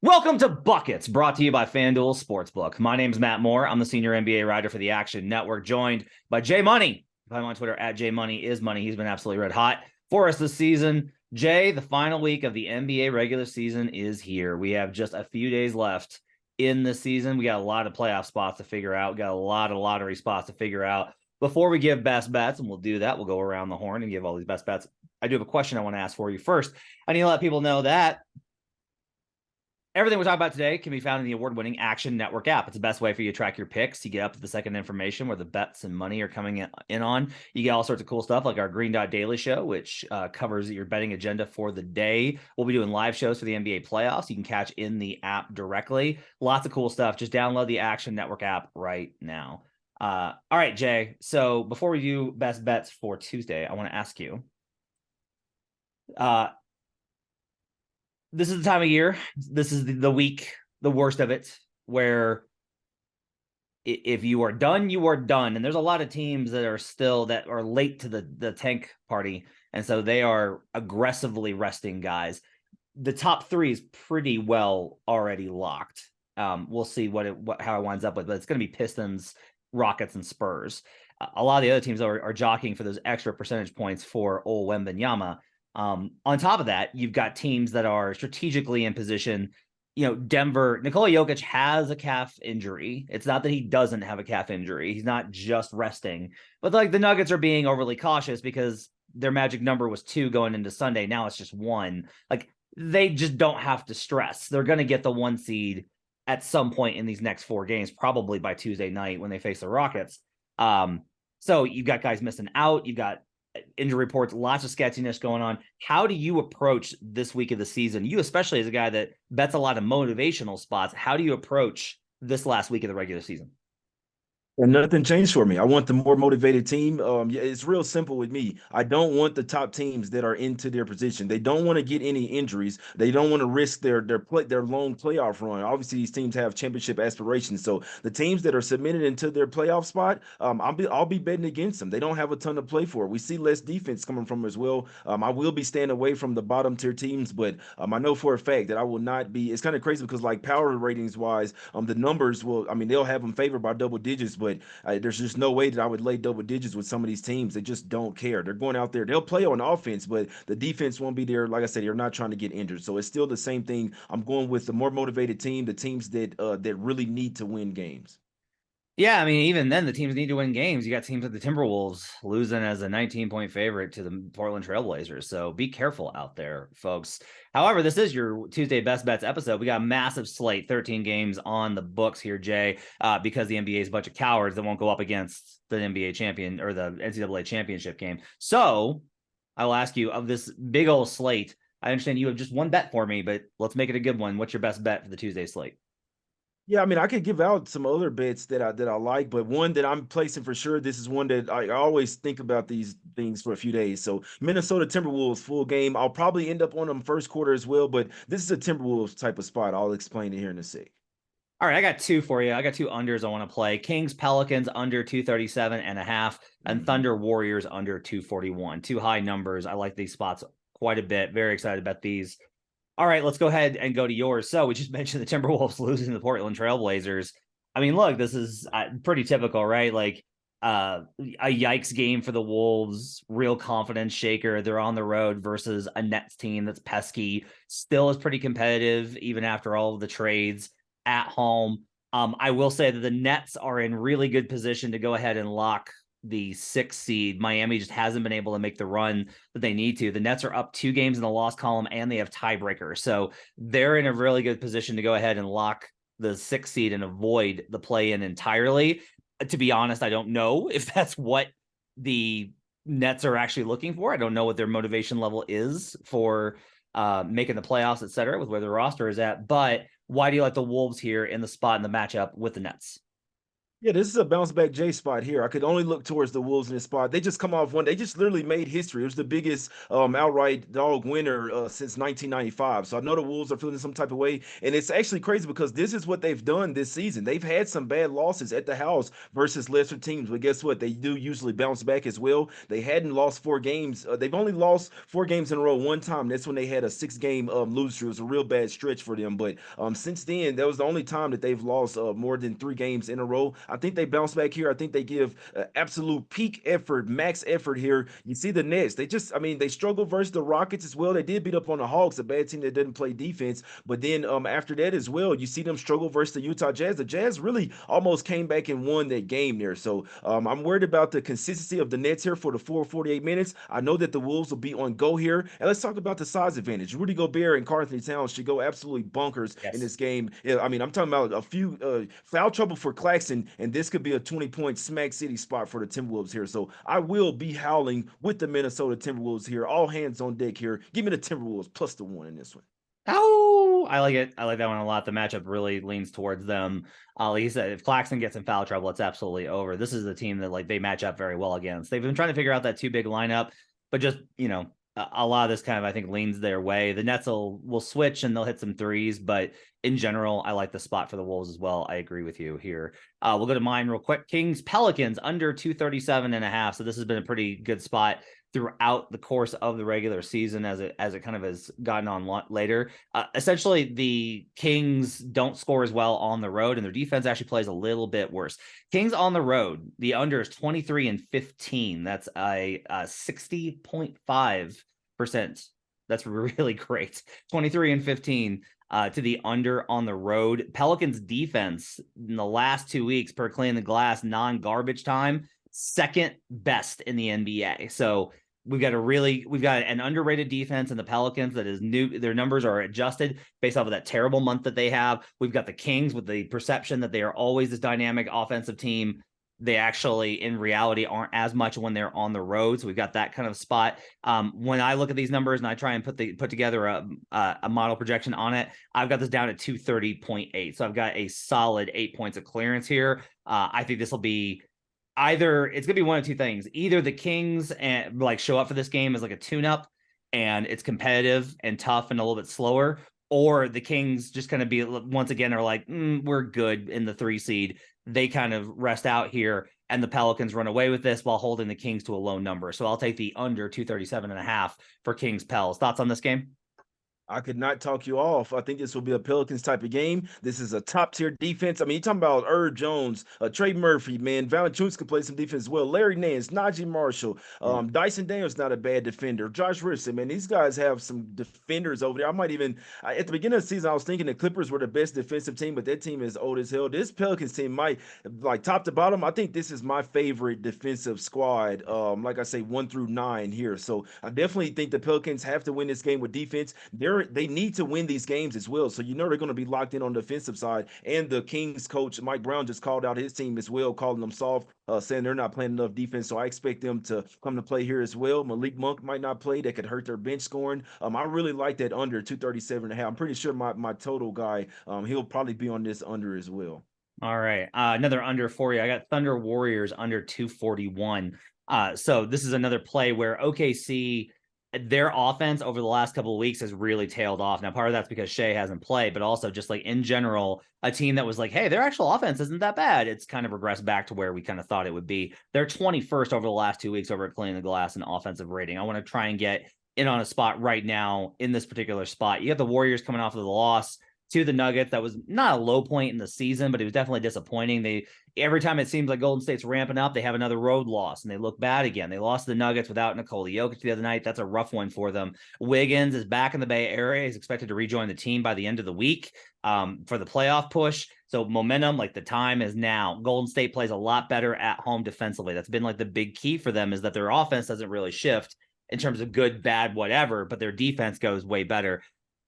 Welcome to Buckets, brought to you by FanDuel Sportsbook. My name's Matt Moore. I'm the senior NBA writer for the Action Network, joined by Jay Money. Find him on Twitter at JMoneyIsMoney. He's been absolutely red hot for us this season. Jay, the final week of the NBA regular season is here. We have just a few days left in the season. We got a lot of playoff spots to figure out. We got a lot of lottery spots to figure out. Before we give best bets, and we'll do that, we'll go around the horn and give all these best bets. I do have a question I want to ask for you first. I need to let people know that everything we're talking about today can be found in the award-winning Action Network app. It's the best way for you to track your picks. You get up to the second information where the bets and money are coming in on. You get all sorts of cool stuff like our Green Dot Daily Show, which covers your betting agenda for the day. We'll be doing live shows for the NBA playoffs. You can catch in the app directly. Lots of cool stuff. Just download the Action Network app right now. All right, Jay. So before we do best bets for Tuesday, I want to ask you, this is the time of year. This is the week, the worst of it, where if you are done, you are done. And there's a lot of teams that are late to the tank party. And so they are aggressively resting guys. The top three is pretty well already locked. We'll see how it winds up with, but it's going to be Pistons, Rockets, and Spurs. A lot of the other teams are jockeying for those extra percentage points for Ol Wembanyama. On top of that, you've got teams that are strategically in position. Denver, Nikola Jokic has a calf injury. It's not that he doesn't have a calf injury. He's not just resting. But the Nuggets are being overly cautious because their magic number was 2 going into Sunday. Now it's just 1. They just don't have to stress. They're going to get the 1 seed at some point in these next 4 games, probably by Tuesday night when they face the Rockets. So you've got guys missing out. You've got injury reports, lots of sketchiness going on. How do you approach this week of the season? You, especially as a guy that bets a lot of motivational spots, how do you approach this last week of the regular season? And nothing changed for me. I want the more motivated team. It's real simple with me. I don't want the top teams that are into their position. They don't want to get any injuries. They don't want to risk their long playoff run. Obviously, these teams have championship aspirations. So the teams that are submitted into their playoff spot, I'll be betting against them. They don't have a ton to play for. We see less defense coming from as well. I will be staying away from the bottom tier teams, but I know for a fact that I will not be. It's kind of crazy because power ratings wise, the numbers will. They'll have them favored by double digits. But there's just no way that I would lay double digits with some of these teams. They just don't care. They're going out there. They'll play on offense, but the defense won't be there. Like I said, they're not trying to get injured. So it's still the same thing. I'm going with the more motivated team, the teams that really need to win games. Yeah, even then, the teams need to win games. You got teams like the Timberwolves losing as a 19-point favorite to the Portland Trailblazers. So be careful out there, folks. However, this is your Tuesday Best Bets episode. We got a massive slate, 13 games on the books here, Jay, because the NBA is a bunch of cowards that won't go up against the NBA champion or the NCAA championship game. So I will ask you, of this big old slate, I understand you have just one bet for me, but let's make it a good one. What's your best bet for the Tuesday slate? Yeah, I could give out some other bets that I like, but one that I'm placing for sure. This is one that I always think about these things for a few days. So Minnesota Timberwolves full game. I'll probably end up on them first quarter as well, but this is a Timberwolves type of spot. I'll explain it here in a sec. All right, I got 2 for you. I got 2 unders I want to play. Kings Pelicans under 237.5 and Thunder Warriors under 241. 2 high numbers. I like these spots quite a bit. Very excited about these. All right, let's go ahead and go to yours. So we just mentioned the Timberwolves losing to the Portland Trailblazers. Look, this is pretty typical, right? A yikes game for the Wolves, real confidence shaker. They're on the road versus a Nets team that's pesky, still is pretty competitive even after all of the trades at home. I will say that the Nets are in really good position to go ahead and lock the 6th seed. Miami just hasn't been able to make the run that they need to. The Nets are up 2 games in the loss column and they have tiebreakers. So they're in a really good position to go ahead and lock the 6th seed and avoid the play-in entirely. To be honest, I don't know if that's what the Nets are actually looking for. I don't know what their motivation level is for making the playoffs, et cetera, with where the roster is at. But why do you like the Wolves here in the spot in the matchup with the Nets? Yeah, this is a bounce back J spot here. I could only look towards the Wolves in this spot. They just come off one. They just literally made history. It was the biggest outright dog winner since 1995. So I know the Wolves are feeling some type of way, and it's actually crazy because this is what they've done this season. They've had some bad losses at the house versus lesser teams, but guess what? They do usually bounce back as well. They hadn't lost 4 games. They've only lost 4 games in a row one time. That's when they had a 6 game lose streak. It was a real bad stretch for them. But since then, that was the only time that they've lost more than 3 games in a row. I think they bounce back here. I think they give absolute peak effort, max effort here. You see the Nets. They just, I mean, they struggled versus the Rockets as well. They did beat up on the Hawks, a bad team that didn't play defense. But then after that as well, you see them struggle versus the Utah Jazz. The Jazz really almost came back and won that game there. So I'm worried about the consistency of the Nets here for the 48 minutes. I know that the Wolves will be on go here. And let's talk about the size advantage. Rudy Gobert and Karl Anthony Towns should go absolutely bonkers in Yes. this game. Yeah, I mean, I'm talking about a few foul trouble for Claxton, and this could be a 20-point smack city spot for the Timberwolves here. So I will be howling with the Minnesota Timberwolves here. All hands on deck here. Give me the Timberwolves plus the 1 in this one. Oh, I like it. I like that one a lot. The matchup really leans towards them. Like you said, if Claxton gets in foul trouble, it's absolutely over. This is a team that like they match up very well against. They've been trying to figure out that 2 big lineup, but just a lot of this kind of I think leans their way. The Nets will switch and they'll hit some threes, but in general, I like the spot for the Wolves as well. I agree with you here. We'll go to mine real quick. Kings Pelicans under 237.5. So this has been a pretty good spot throughout the course of the regular season as it kind of has gotten on later. Essentially, the Kings don't score as well on the road, and their defense actually plays a little bit worse. Kings on the road, the under is 23-15. That's a 60.5%. That's really great. 23-15 to the under on the road. Pelicans defense in the last 2 weeks per clean the glass non-garbage time, second best in the NBA. So we've got an underrated defense in the Pelicans that is new. Their numbers are adjusted based off of that terrible month that they have. We've got the Kings with the perception that they are always this dynamic offensive team. They actually, in reality, aren't as much when they're on the road. So we've got that kind of spot. When I look at these numbers and I try and put together a model projection on it, I've got this down at 230.8. So I've got a solid 8 points of clearance here. I think this will be either it's gonna be one of two things. Either the Kings and like show up for this game as like a tune-up and it's competitive and tough and a little bit slower, or the Kings just kind of be once again are like, we're good in the 3 seed. They kind of rest out here and the Pelicans run away with this while holding the Kings to a low number. So I'll take the under 237.5 for Kings Pels. Thoughts on this game? I could not talk you off. I think this will be a Pelicans type of game. This is a top tier defense. I mean, you're talking about Herb Jones, Trey Murphy, man. Valanciunas can play some defense as well. Larry Nance, Najee Marshall, Dyson Daniels not a bad defender. Josh Richardson, man. These guys have some defenders over there. I might even at the beginning of the season, I was thinking the Clippers were the best defensive team, but that team is old as hell. This Pelicans team might like top to bottom. I think this is my favorite defensive squad. Like I say, 1 through 9 here. So I definitely think the Pelicans have to win this game with defense. They need to win these games as well. So you know they're going to be locked in on the defensive side. And the Kings coach Mike Brown just called out his team as well, calling them soft, saying they're not playing enough defense. So I expect them to come to play here as well. Malik Monk might not play. That could hurt their bench scoring. I really like that under 237.5. I'm pretty sure my total guy, he'll probably be on this under as well. All right. Another under for you. I got Thunder Warriors under 241. So this is another play where OKC, their offense over the last couple of weeks has really tailed off. Now, part of that's because Shea hasn't played, but also just like in general, a team that was like, hey, their actual offense isn't that bad. It's kind of regressed back to where we kind of thought it would be. They're 21st over the last 2 weeks over at Cleaning the Glass and offensive rating. I want to try and get in on a spot right now in this particular spot. You have the Warriors coming off of the loss to the Nuggets. That was not a low point in the season, but it was definitely disappointing. Every time it seems like Golden State's ramping up, they have another road loss and they look bad again. They lost to the Nuggets without Nikola Jokic the other night. That's a rough one for them. Wiggins is back in the Bay Area. He's expected to rejoin the team by the end of the week for the playoff push. So momentum, like the time is now. Golden State plays a lot better at home defensively. That's been like the big key for them, is that their offense doesn't really shift in terms of good, bad, whatever, but their defense goes way better.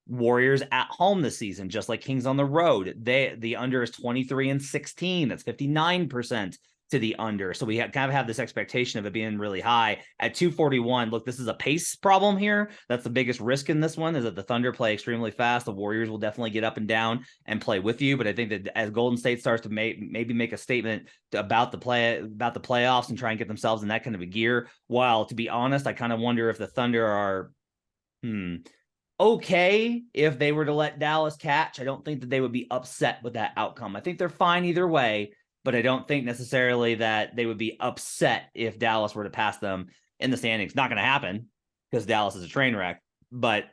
Warriors at home this season, just like Kings on the road. The under is 23-16. That's 59%. to the under. So we kind of have this expectation of it being really high at 241. Look, this is a pace problem here. That's the biggest risk in this one, is that the Thunder play extremely fast. The Warriors will definitely get up and down and play with you. But I think that as Golden State starts to maybe make a statement about the playoffs and try and get themselves in that kind of a gear, while to be honest, I kind of wonder if the Thunder are okay if they were to let Dallas catch. I don't think that they would be upset with that outcome. I think they're fine either way, but I don't think necessarily that they would be upset if Dallas were to pass them in the standings. Not going to happen because Dallas is a train wreck. But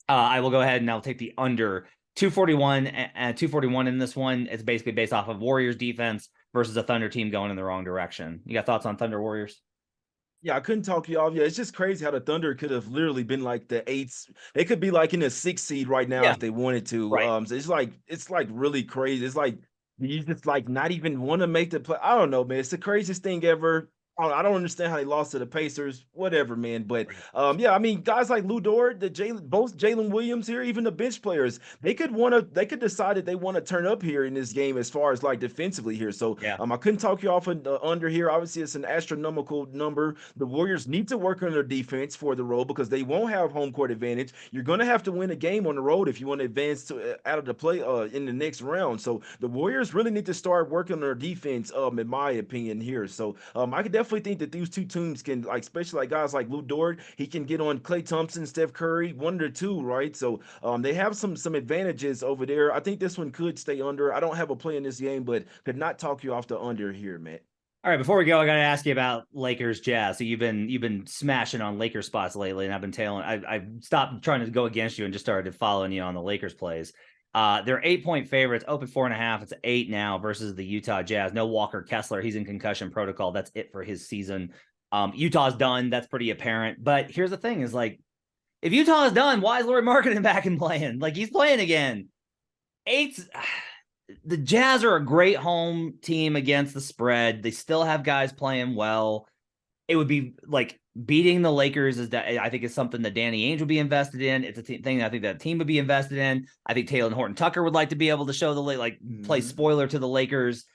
I will go ahead and I'll take the under 241 and 241 in this one. It's basically based off of Warriors defense versus a Thunder team going in the wrong direction. You got thoughts on Thunder Warriors? Yeah, I couldn't talk you off. Yeah, it's just crazy how the Thunder could have literally been like the eighth. They could be like in the sixth seed right now Yeah, if they wanted to. right. So it's like really crazy. It's like you just like not even want to make the play. I don't know, man. It's the craziest thing ever. I don't understand how they lost to the Pacers. Whatever, man. But yeah, I mean, guys like Lou Dort, both Jalen Williams here, even the bench players, they could decide that they want to turn up here in this game as far as like defensively here. So Yeah. I couldn't talk you off under here. Obviously, it's an astronomical number. The Warriors need to work on their defense for the road because they won't have home court advantage. You're going to have to win a game on the road if you want to advance to out of the play in the next round. So the Warriors really need to start working on their defense, in my opinion here. So I could definitely think that these two teams can, like, especially like guys like Lou Dort, he can get on Klay Thompson, Steph Curry, one or two, right? So they have some advantages over there. I think this one could stay under. I don't have a play in this game, but could not talk you off the under here, man. All right, before we go, I got to ask you about Lakers Jazz. So you've been smashing on Lakers spots lately, and I've been tailing. I stopped trying to go against you and just started following you on the Lakers plays. They're 8-point favorites, open 4.5. It's 8 now versus the Utah Jazz. No Walker Kessler. He's in concussion protocol. That's it for his season. Utah's done. That's pretty apparent. But here's the thing: is like, if Utah is done, why is Lauri Markkanen back and playing? Like, he's playing again. Eight's the Jazz are a great home team against the spread. They still have guys playing well. It would be like beating the Lakers is that I think is something that Danny Ainge would be invested in. It's a thing I think that team would be invested in. I think Taylor and Horton Tucker would like to be able to show play spoiler to the Lakers.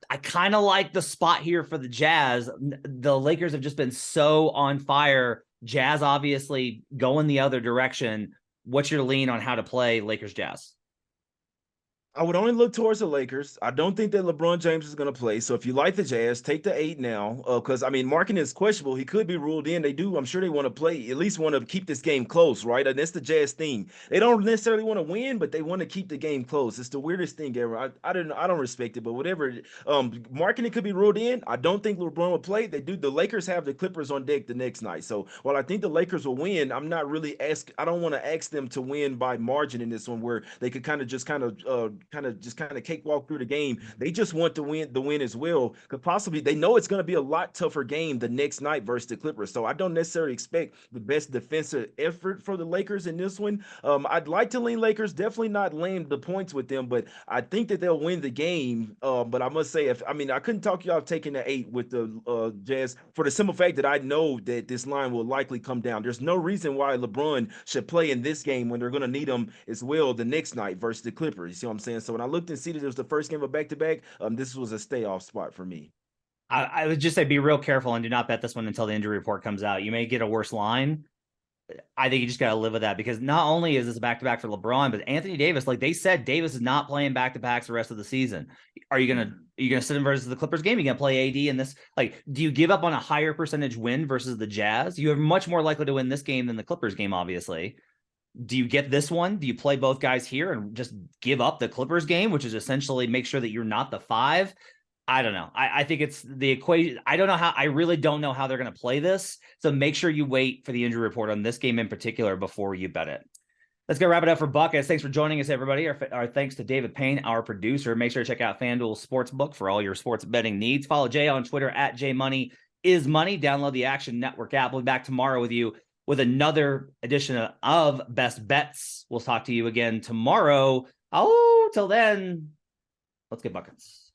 I kind of like the spot here for the Jazz. The Lakers have just been so on fire. Jazz obviously going the other direction. What's your lean on how to play Lakers Jazz? I would only look towards the Lakers. I don't think that LeBron James is going to play. So if you like the Jazz, take the 8 now. Because I mean, Markin is questionable. He could be ruled in. They do. I'm sure they want to play. At least want to keep this game close, right? And that's the Jazz thing. They don't necessarily want to win, but they want to keep the game close. It's the weirdest thing ever. I don't respect it, but whatever. Markin could be ruled in. I don't think LeBron will play. They do. The Lakers have the Clippers on deck the next night. So while I think the Lakers will win, I'm not really I don't want to ask them to win by margin in this one, where they could kind of cakewalk through the game. They just want to win as well. Because possibly they know it's going to be a lot tougher game the next night versus the Clippers. So I don't necessarily expect the best defensive effort for the Lakers in this one. I'd like to lean Lakers, definitely not laying the points with them, but I think that they'll win the game. But I must say, I couldn't talk you off taking the 8 with the Jazz for the simple fact that I know that this line will likely come down. There's no reason why LeBron should play in this game when they're going to need him as well the next night versus the Clippers. You see what I'm saying? So when I looked and see that it was the first game of back-to-back, this was a stay off spot for me. I would just say be real careful and do not bet this one until the injury report comes out. You may get a worse line. I think you just got to live with that, because not only is this a back-to-back for LeBron, but Anthony Davis, like they said, Davis is not playing back-to-backs the rest of the season. Are you gonna sit in versus the Clippers game? You gonna play AD in this? Like, do you give up on a higher percentage win versus the Jazz? You are much more likely to win this game than the Clippers game, obviously. Do you get this one? Do you play both guys here and just give up the Clippers game, which is essentially make sure that you're not the 5? I don't know. I think it's the equation. I really don't know how they're going to play this. So make sure you wait for the injury report on this game in particular before you bet it. Let's go wrap it up for Buckets. Thanks for joining us, everybody. Our thanks to David Payne, our producer. Make sure to check out FanDuel Sportsbook for all your sports betting needs. Follow Jay on Twitter at JMoneyIsMoney. Download the Action Network app. We'll be back tomorrow with you with another edition of Best Bets. We'll talk to you again tomorrow. Oh, till then, let's get buckets.